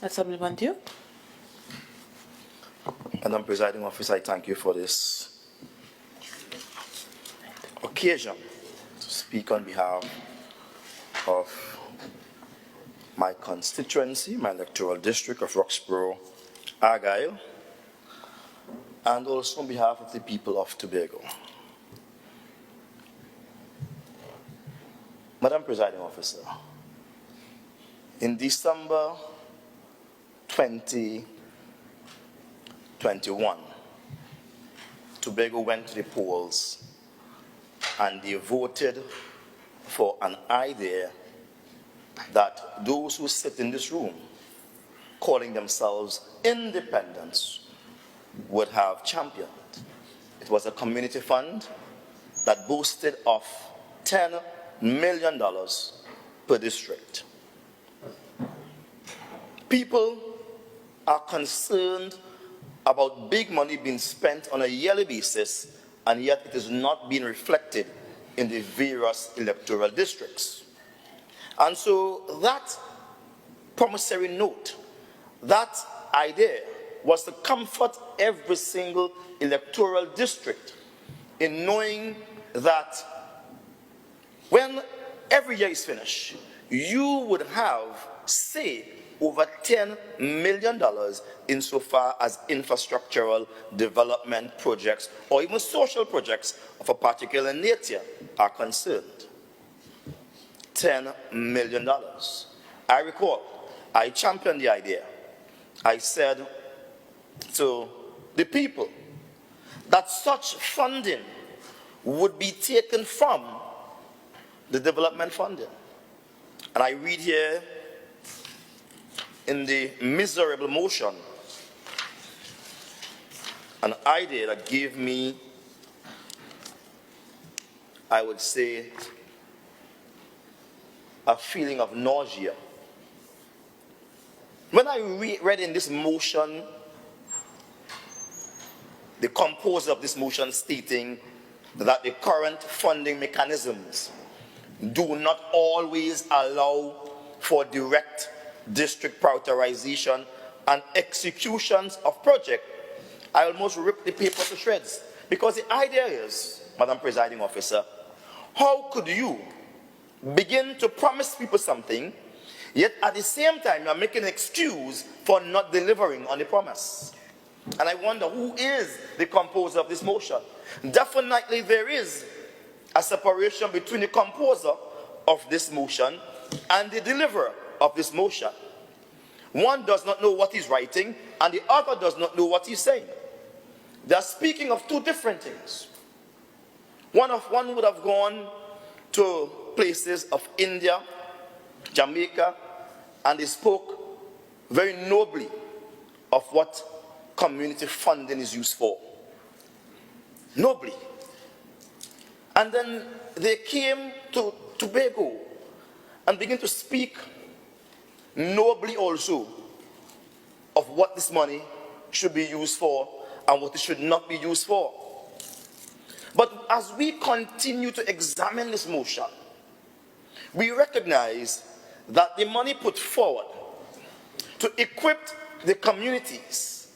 Supplement you. Madam Presiding Officer, I thank you for this occasion to speak on behalf of my constituency, my electoral district of Roxborough, Argyll, and also on behalf of the people of Tobago. Madam Presiding Officer, in December 2021, Tobago went to the polls and they voted for an idea that those who sit in this room calling themselves independents would have championed. It was a community fund that boasted of $10 million per district. People are concerned about big money being spent on a yearly basis, and yet it is not being reflected in the various electoral districts. And so that promissory note, that idea was to comfort every single electoral district in knowing that when every year is finished, you would have, say, over $10 million insofar as infrastructural development projects or even social projects of a particular nature are concerned. $10 million. I recall, I championed the idea. I said to the people that such funding would be taken from the development funding. And I read here in the miserable motion an idea that gave me, I would say, a feeling of nausea. When I read in this motion, the composer of this motion stating that the current funding mechanisms do not always allow for direct district prioritization and executions of projects, I almost ripped the paper to shreds. Because the idea is, Madam Presiding Officer, how could you begin to promise people something, yet at the same time you're making an excuse for not delivering on the promise? And I wonder who is the composer of this motion. Definitely there is a separation between the composer of this motion and the deliverer of this motion. One does not know what he's writing, and the other does not know what he's saying. They are speaking of two different things. One would have gone to places of India, Jamaica, and they spoke very nobly of what community funding is used for. Nobly. And then they came to Tobago and began to speak nobly also of what this money should be used for and what it should not be used for. But as we continue to examine this motion, we recognize that the money put forward to equip the communities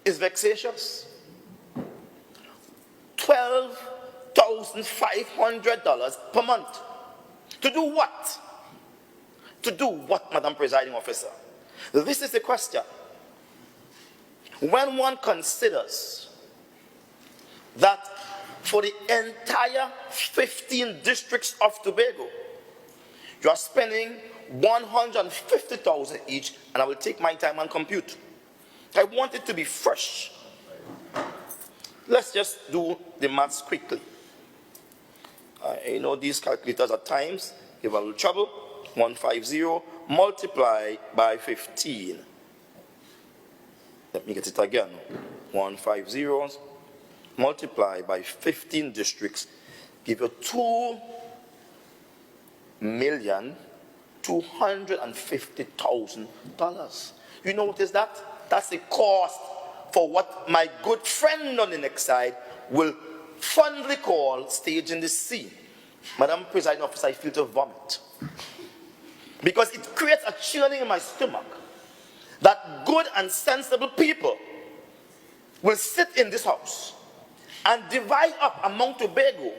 is vexatious. $12,500 per month. To do what? To do what, Madam Presiding Officer? This is the question. When one considers that for the entire 15 districts of Tobago, you are spending $150,000 each, and I will take my time and compute. I want it to be fresh. Let's just do the maths quickly. I know these calculators at times give a little trouble. 150 multiplied by 15. Let me get it again. 150 multiplied by 15 districts give you $2,250,000. You know what is that? That's the cost for what my good friend on the next side will fondly call staging the scene. Madam Presiding Officer, I feel to vomit. because it creates a churning in my stomach that good and sensible people will sit in this house and divide up among Tobago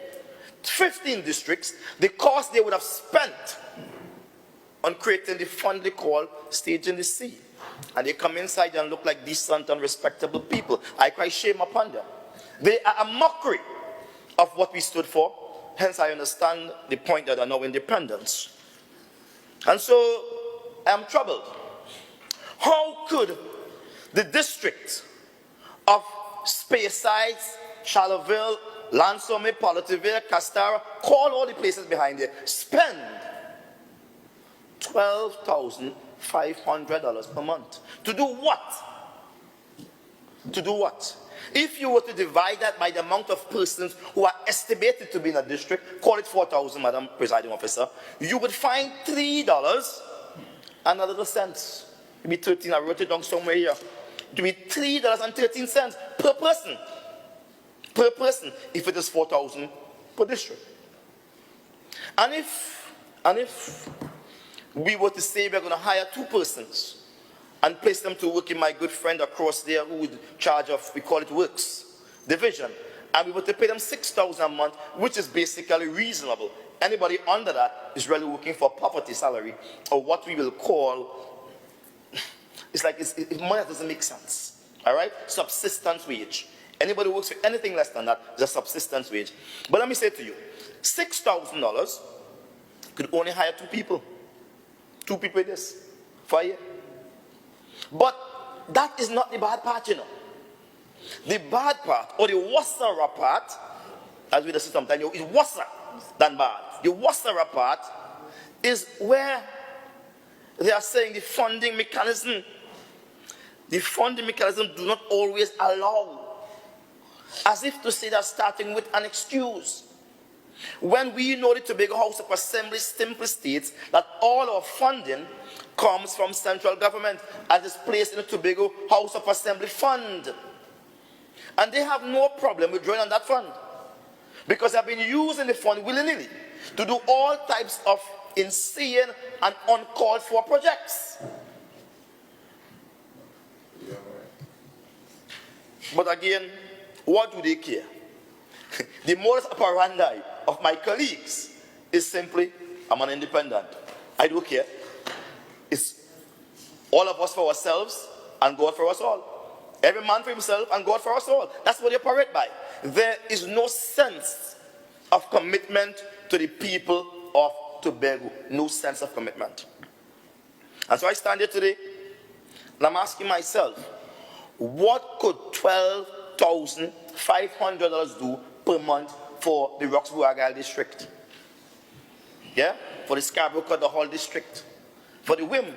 15 districts the cost they would have spent on creating the fund they call Stage in the Sea. And they come inside and look like decent and respectable people. I cry shame upon them. They are a mockery of what we stood for. Hence, I understand the point that are now independence. And so, I am troubled. How could the district of Speyside, Charleville, Lansome, Politiville, Castara, call all the places behind there, spend $12,500 per month? To do what? To do what? If you were to divide that by the amount of persons who are estimated to be in a district, call it 4,000, Madam Presiding Officer, you would find $3 and a little cents. It would be 13, I wrote it down somewhere here. It would be $3.13 per person. Per person, if it is 4,000 per district. And if we were to say we're going to hire 2 persons and place them to work in my good friend across there who would charge of, we call it works, division, and we were to pay them $6,000 a month, which is basically reasonable. Anybody under that is really working for poverty salary, or what we will call, it's like money that doesn't make sense. All right? Subsistence wage. Anybody who works for anything less than that is a subsistence wage. But let me say to you, $6,000 could only hire 2 people. 2 people with this for a year. But that is not the bad part, you know. The bad part, or the worser part, as we say sometimes, is worse than bad. The worser part is where they are saying the funding mechanism do not always allow. As if to say they're starting with an excuse. When we know the Tobago House of Assembly simply states that all our funding comes from central government and is placed in the Tobago House of Assembly fund. And they have no problem with drawing on that fund, because they've been using the fund willy-nilly to do all types of insane and uncalled for projects. But again, what do they care? The modus operandi of my colleagues is simply, I'm an independent. I don't care. It's all of us for ourselves and God for us all. Every man for himself and God for us all. That's what they operate by. There is no sense of commitment to the people of Tobago. No sense of commitment. And so I stand here today and I'm asking myself, what could $12,500 do per month for the Roxborough Argyle district? Yeah? For the Scarborough, the whole district. For the Wim,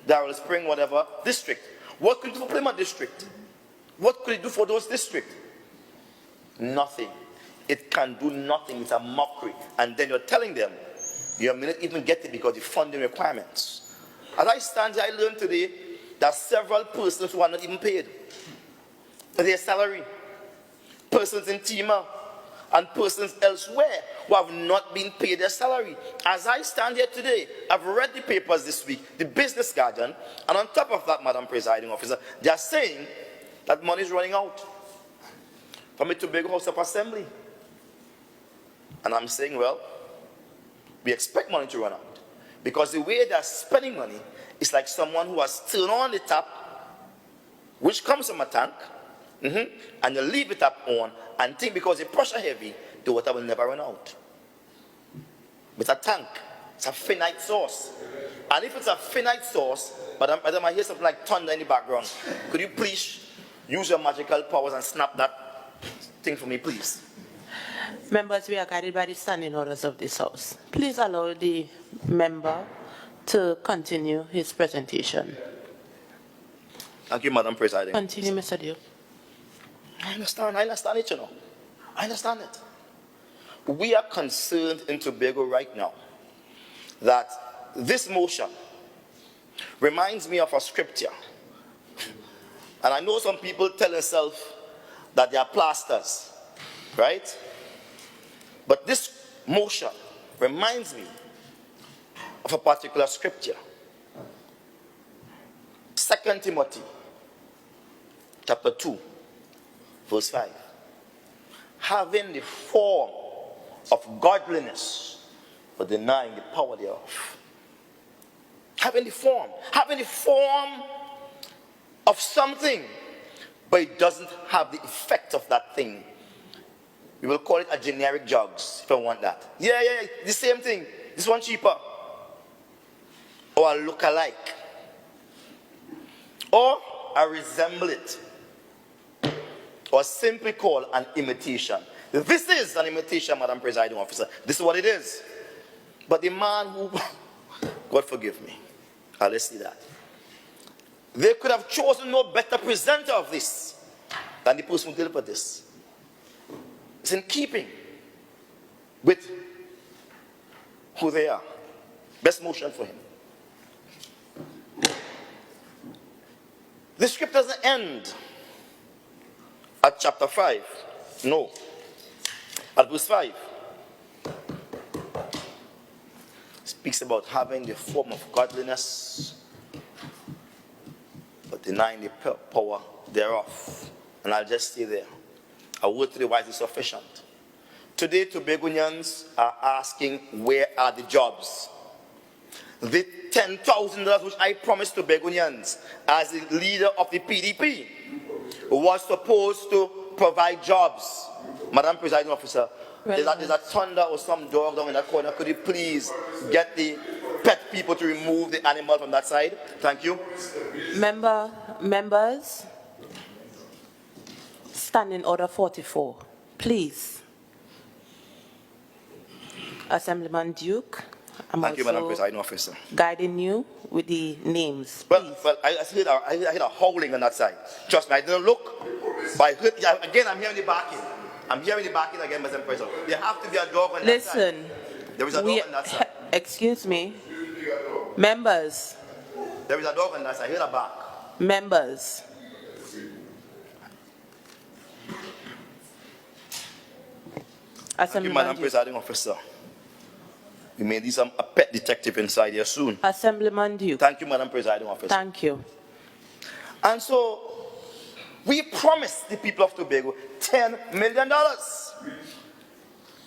Darrell Spring, whatever, district. What could it do for Plymouth district? What could it do for those districts? Nothing. It can do nothing. It's a mockery. And then you're telling them, you may not even get it because of the funding requirements. As I stand here, I learned today that several persons who are not even paid their salary. Persons in Tima and persons elsewhere who have not been paid their salary. As I stand here today, I've read the papers this week, the Business Guardian, and on top of that, Madam Presiding Officer, they are saying that money is running out from the Tobago House of Assembly. And I'm saying, well, we expect money to run out, because the way they're spending money is like someone who has turned on the tap, which comes from a tank, and you leave it up on and think because the pressure heavy, the water will never run out. It's a tank. It's a finite source. And if it's a finite source, Madam, I hear something like thunder in the background. Could you please use your magical powers and snap that thing for me, please? Members, we are guided by the standing orders of this House. Please allow the member to continue his presentation. Thank you, Madam Presiding. Continue, Mr. Duke. I understand it, you know. I understand it. We are concerned in Tobago right now that this motion reminds me of a scripture. And I know some people tell themselves that they are plasters, right? But this motion reminds me of a particular scripture. 2 Timothy chapter 2, verse 5. Having the form of godliness, but denying the power thereof. Having the form of something, but it doesn't have the effect of that thing. We will call it a generic drugs, if I want that. Yeah, the same thing. This one cheaper. Or a look-alike. Or I resemble it. Or simply called an imitation. This is an imitation, Madam Presiding Officer. This is what it is. But the man who, God forgive me, let's see that. They could have chosen no better presenter of this than the person who delivered this. It's in keeping with who they are. Best motion for him. The script doesn't end at chapter 5. No. At verse 5. It speaks about having the form of godliness, but denying the power thereof. And I'll just stay there. A word to the wise is sufficient. Today, Tobagonians are asking, where are the jobs? The $10,000 which I promised Tobagonians as the leader of the PDP was supposed to provide jobs. Madam Presiding Officer, there's a thunder or some dog down in that corner. Could you please get the pet people to remove the animal from that side? Thank you. Members, standing order 44, please. Assemblyman Duke, Thank you, Madam Presiding Officer. Guiding you with the names. Well, I heard a howling on that side. Trust me, I didn't look. But I heard, again, I'm hearing the barking. I'm hearing the barking again, Madam President. There have to be a dog on that side. Listen. There is a dog on that side. Excuse me. Members. There is a dog on that side. I hear a bark. Members. Thank you, Madam Presiding Officer. We may need a pet detective inside here soon. Assemblyman Duke. Thank you, Madam Presiding Officer. Thank you. And so, we promised the people of Tobago $10 million.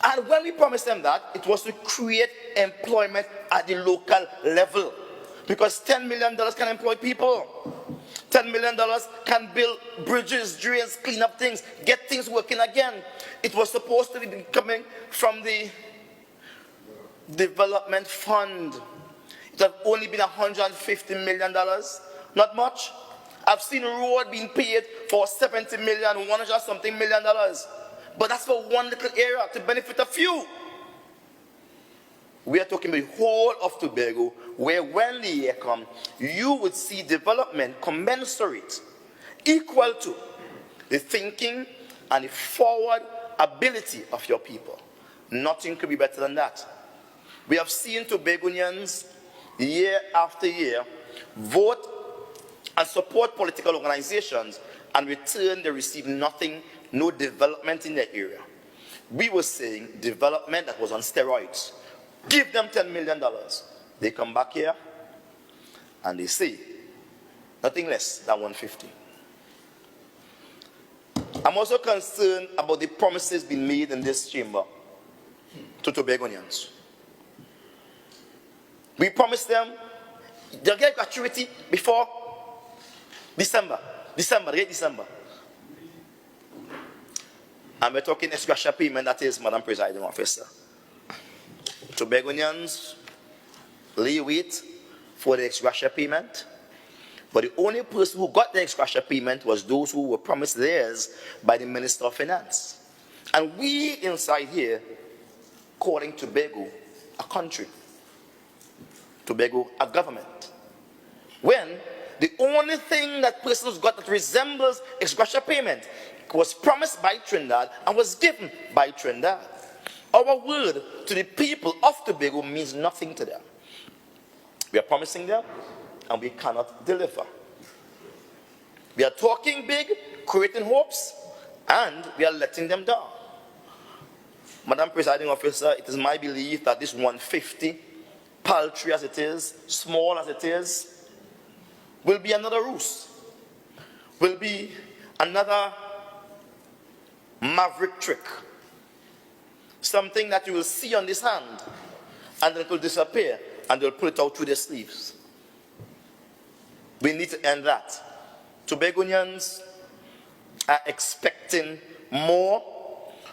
And when we promised them that, it was to create employment at the local level. Because $10 million can employ people. $10 million can build bridges, drains, clean up things, get things working again. It was supposed to be coming from the development fund. It had only been $150 million. Not much. I've seen road being paid for $70 million, $100 something million. But that's for one little area to benefit a few. We are talking about the whole of Tobago, where when the year comes, you would see development commensurate, equal to the thinking and the forward ability of your people. Nothing could be better than that. We have seen Tobagonians year after year vote and support political organizations, and in return they receive nothing, no development in their area. We were saying development that was on steroids. Give them $10 million. They come back here and they say nothing less than 150. I'm also concerned about the promises being made in this chamber to Tobagonians. We promised them they'll get gratuity before December, late December. And we're talking ex gratia payment, that is, Madam Presiding Officer. Tobagonians lay wait for the ex gratia payment, but the only person who got the ex gratia payment was those who were promised theirs by the Minister of Finance. And we inside here calling Tobago a country, Tobago a government, when the only thing that persons got that resembles ex gratia payment was promised by Trinidad and was given by Trinidad. Our word to the people of Tobago means nothing to them. We are promising them and we cannot deliver. We are talking big, creating hopes, and we are letting them down. Madam Presiding Officer, it is my belief that this 150 paltry as it is, small as it is, will be another ruse, will be another maverick trick, something that you will see on this hand, and then it will disappear, and they'll pull it out through their sleeves. We need to end that. Tobagonians are expecting more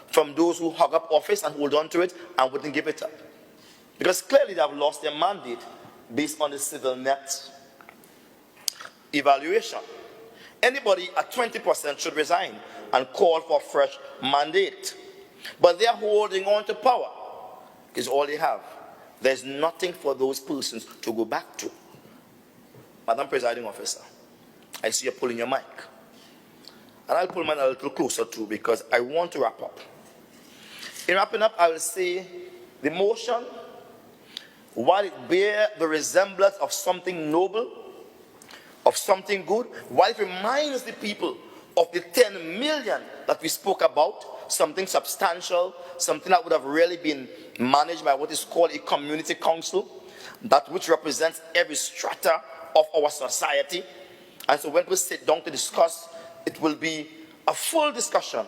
from those who hog up office and hold on to it and wouldn't give it up. Because clearly they have lost their mandate based on the civil net evaluation. Anybody at 20% should resign and call for a fresh mandate. But they are holding on to power, is all they have. There's nothing for those persons to go back to. Madam Presiding Officer, I see you pulling your mic. And I'll pull mine a little closer too because I want to wrap up. In wrapping up, I will say the motion, while it bears the resemblance of something noble, of something good, while it reminds the people of the 10 million that we spoke about, something substantial, something that would have really been managed by what is called a community council, that which represents every strata of our society. And so when we sit down to discuss, it will be a full discussion,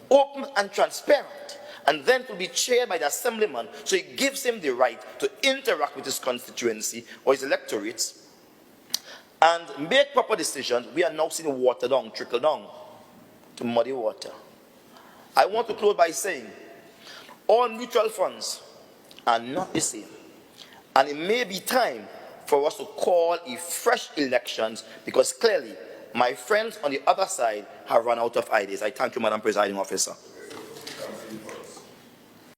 open and transparent, and then it will be chaired by the assemblyman, so it gives him the right to interact with his constituency or his electorates and make proper decisions. We are now seeing water down, trickle down to muddy water. I want to close by saying all mutual funds are not the same, and it may be time for us to call a fresh elections because clearly my friends on the other side have run out of ideas. I thank you, Madam Presiding Officer.